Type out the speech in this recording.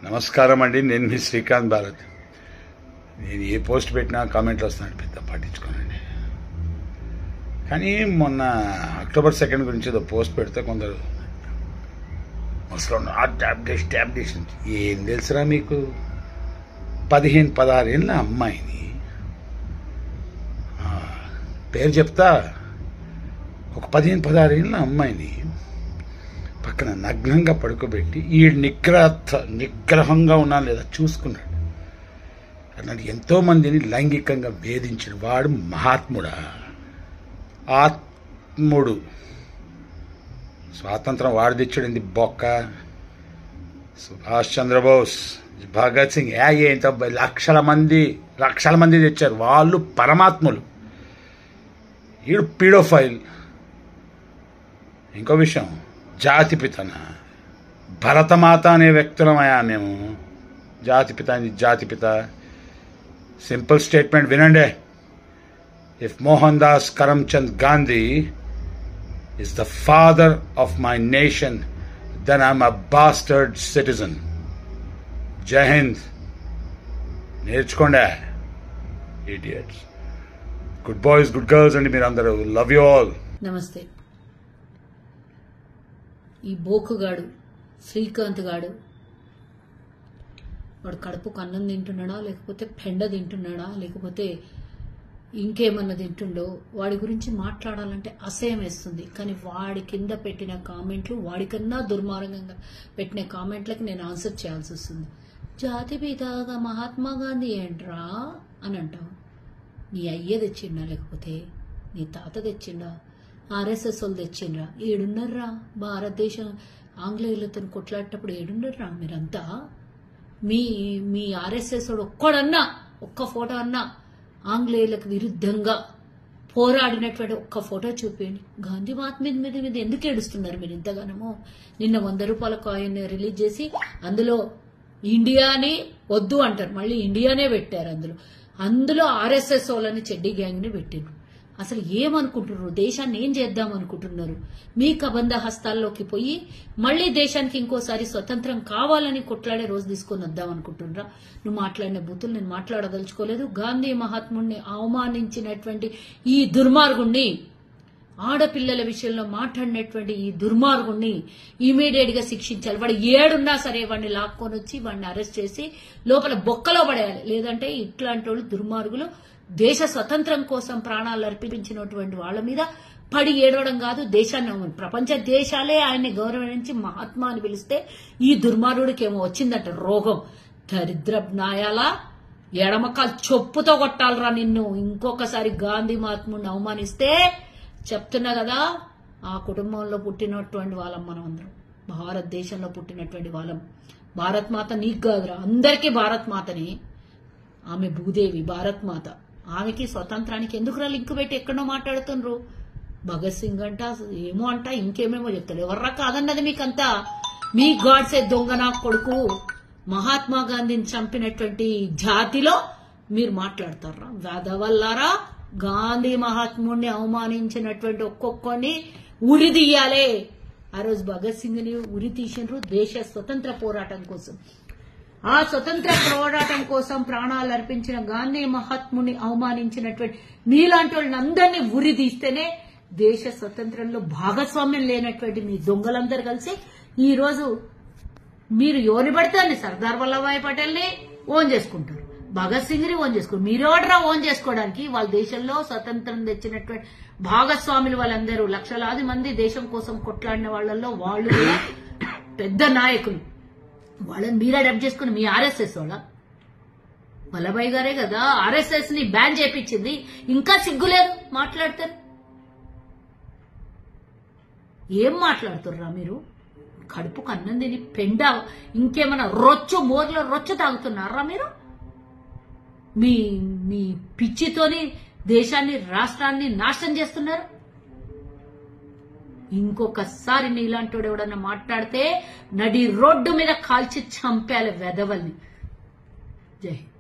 నమస్కారం అండి. నేను మీ శ్రీకాంత్ భారత్. నేను ఏ పోస్ట్ పెట్టినా కామెంట్లు వస్తున్నాడు, పెద్ద పట్టించుకోనండి. కానీ మొన్న అక్టోబర్ 2 గురించి ఏదో పోస్ట్ పెడితే కొందరు ముసలి ట్యాబ్లేషన్ ఏం తెలుసురా మీకు? 15-16 ఏళ్ళ అమ్మాయిని పేరు చెప్తా, ఒక 15-16 ఏళ్ళ అమ్మాయిని పక్కన నగ్నంగా పడుకోబెట్టి ఈ నిగ్రహంగా ఉన్నా లేదా చూసుకున్నాడు. అన్నాడు ఎంతోమందిని లైంగికంగా వేధించిన వాడు మహాత్ముడా? ఆత్ముడు. స్వాతంత్రం వాడు తెచ్చాడింది బొక్క. సుభాష్ చంద్రబోస్, భగత్ సింగ్ ఏంత లక్షల మంది తెచ్చారు. వాళ్ళు పరమాత్ములు. ఈడు పీడోఫైల్. ఇంకో విషయం, జాతిపితన భరతమాత అనే వ్యక్తులమయ్యా మేము. జాతిపిత సింపుల్ స్టేట్మెంట్ వినండి. If Mohan Das Karamchand Gandhi is the father of my nation, then I'm a bastard citizen. Jai Hind. నేర్చుకోండి idiots. Good boys, good girls అండి మీరందరూ. Love you all. నమస్తే. ఈ బోకుగాడు శ్రీకాంత్ గాడు వాడు కడుపుకు అన్నం తింటున్నాడా, లేకపోతే పెండ తింటున్నాడా, లేకపోతే ఇంకేమన్నా తింటుండో వాడి గురించి మాట్లాడాలంటే అసహ్యం వేస్తుంది. కానీ వాడి కింద పెట్టిన కామెంట్లు, వాడికన్నా దుర్మార్గంగా పెట్టిన కామెంట్లకి నేను ఆన్సర్ చేయాల్సి వస్తుంది. జాతిపితగా మహాత్మా గాంధీ ఏంట్రా అని అంటావు. నీ అయ్య తెచ్చిండా, లేకపోతే నీ తాత తెచ్చిండా, ఆర్ఎస్ఎస్ వాళ్ళు తెచ్చిండ్రా? ఏడున్నర్రా? భారతదేశం ఆంగ్లేయులతో కొట్లాడేటప్పుడు ఏడున్నర్రా మీరంతా? మీ ఆర్ఎస్ఎస్ వాడు ఒక్క ఫోటో అన్నా ఆంగ్లేయులకు విరుద్ధంగా పోరాడినటువంటి ఒక్క ఫోటో చూపించండి. గాంధీ మహాత్మ మీద ఎందుకు ఏడుస్తున్నారు మీరు ఇంతగానో? నిన్న 100 రూపాయల కాయిన్ రిలీజ్ చేసి అందులో ఇండియాని వద్దు అంటారు, మళ్ళీ ఇండియానే పెట్టారు. అందులో ఆర్ఎస్ఎస్ వాళ్ళని చెడ్డీ గ్యాంగ్ ని పెట్టారు. అసలు ఏమనుకుంటున్నారు? దేశాన్ని ఏం చేద్దాం అనుకుంటున్నారు? మీ కబంధ హస్తాల్లోకి పోయి మళ్లీ దేశానికి ఇంకోసారి స్వతంత్రం కావాలని కొట్లాడే రోజు తీసుకొని వద్దాం అనుకుంటున్నారా? నువ్వు మాట్లాడిన బూతులు నేను మాట్లాడదలుచుకోలేదు. గాంధీ మహాత్ముడిని అవమానించినటువంటి ఈ దుర్మార్గుణ్ణి, ఆడపిల్లల విషయంలో మాట్లాడినటువంటి ఈ దుర్మార్గుణ్ణి ఇమీడియట్ గా శిక్షించాలి. వాడు ఏడున్నా సరే వాడిని లాక్కొని వచ్చి వాడిని అరెస్ట్ చేసి లోపల బొక్కలో పడేయాలి. లేదంటే ఇట్లాంటి వాళ్ళు దుర్మార్గులు దేశ స్వతంత్రం కోసం ప్రాణాలు అర్పించినటువంటి వాళ్ళ మీద పడి ఏడవడం కాదు, దేశాన్ని ప్రపంచ దేశాలే ఆయన్ని గౌరవించి మహాత్మా అని పిలిస్తే ఈ దుర్మార్గుడికి ఏమో వచ్చిందట రోగం. దరిద్ర నాయాలా, ఎడమకాలు చెప్పుతో కొట్టాలరా నిన్ను. ఇంకొకసారి గాంధీ మహాత్ముడిని అవమానిస్తే చెప్తున్నా కదా, ఆ కుటుంబంలో పుట్టినటువంటి వాళ్ళం మనం అందరం. భారతదేశంలో పుట్టినటువంటి వాళ్ళం. భారత్ మాత నీకు కాదురా, అందరికీ భారత్ మాతని. ఆమె భూదేవి, భారత్ మాత. ఆమెకి స్వతంత్రానికి ఎందుకురా లింక్ పెట్టి ఎక్కడో మాట్లాడుతుండ్రు? భగత్ సింగ్ అంట, ఏమో అంట, ఇంకేమేమో చెప్తాడు. ఎవర్రా కాదన్నది మీకంతా? మీ గాడ్సే దొంగ నా కొడుకు మహాత్మా గాంధీని చంపినటువంటి జాతిలో మీరు మాట్లాడతారా? వేదవల్లారా, గాంధీ మహాత్ముడిని అవమానించినటువంటి ఒక్కొక్కడిని ఉరి తీయాలే. ఆ రోజు భగత్ సింగ్ ని ఉరి తీసినారు దేశ స్వతంత్ర పోరాటం కోసం. ఆ స్వతంత్ర పోరాటం కోసం ప్రాణాలు అర్పించిన గాంధీ మహాత్ముని అవమానించినటువంటి మీలాంటి వాళ్ళని అందరినీ ఉరి తీస్తేనే దేశ స్వతంత్రంలో భాగస్వామ్యం లేనటువంటి మీ దొంగలందరూ కలిసి ఈ రోజు మీరు ఎవరిని పడితే సర్దార్ వల్లభాయ్ పటేల్ ని ఓన్ చేసుకుంటారు, భగత్ సింగ్ ని ఓన్ చేసుకుంటారు. మీరెవడరా ఓన్ చేసుకోవడానికి? వాళ్ళ దేశంలో స్వతంత్రం తెచ్చినటువంటి భాగస్వాములు వాళ్ళందరూ లక్షలాది మంది దేశం కోసం కొట్లాడిన వాళ్ళల్లో వాళ్ళు కూడా పెద్ద నాయకులు. వాళ్ళని మీరు అడాప్ట్ చేసుకుని మీ ఆర్ఎస్ఎస్ వాళ్ళ వల్లభాయ్ గారే కదా ఆర్ఎస్ఎస్ ని బ్యాన్ చేయించింది. ఇంకా సిగ్గులేదు మాట్లాడతారు. ఏం మాట్లాడుతుర్రా మీరు? కడుపుకు అన్నం తిని పెండ ఇంకేమైనా మోర్లో రొచ్చు తాగుతున్నారా మీరు? మీ పిచ్చితోని దేశాన్ని, రాష్ట్రాన్ని నాశనం చేస్తున్నారు. ఇంకొకసారి నీలాంటి ఎవడన్నా మాట్లాడితే నడి రోడ్డు మీద కాల్చి చంపేయాలి వెధవల్ని. జై హింద్.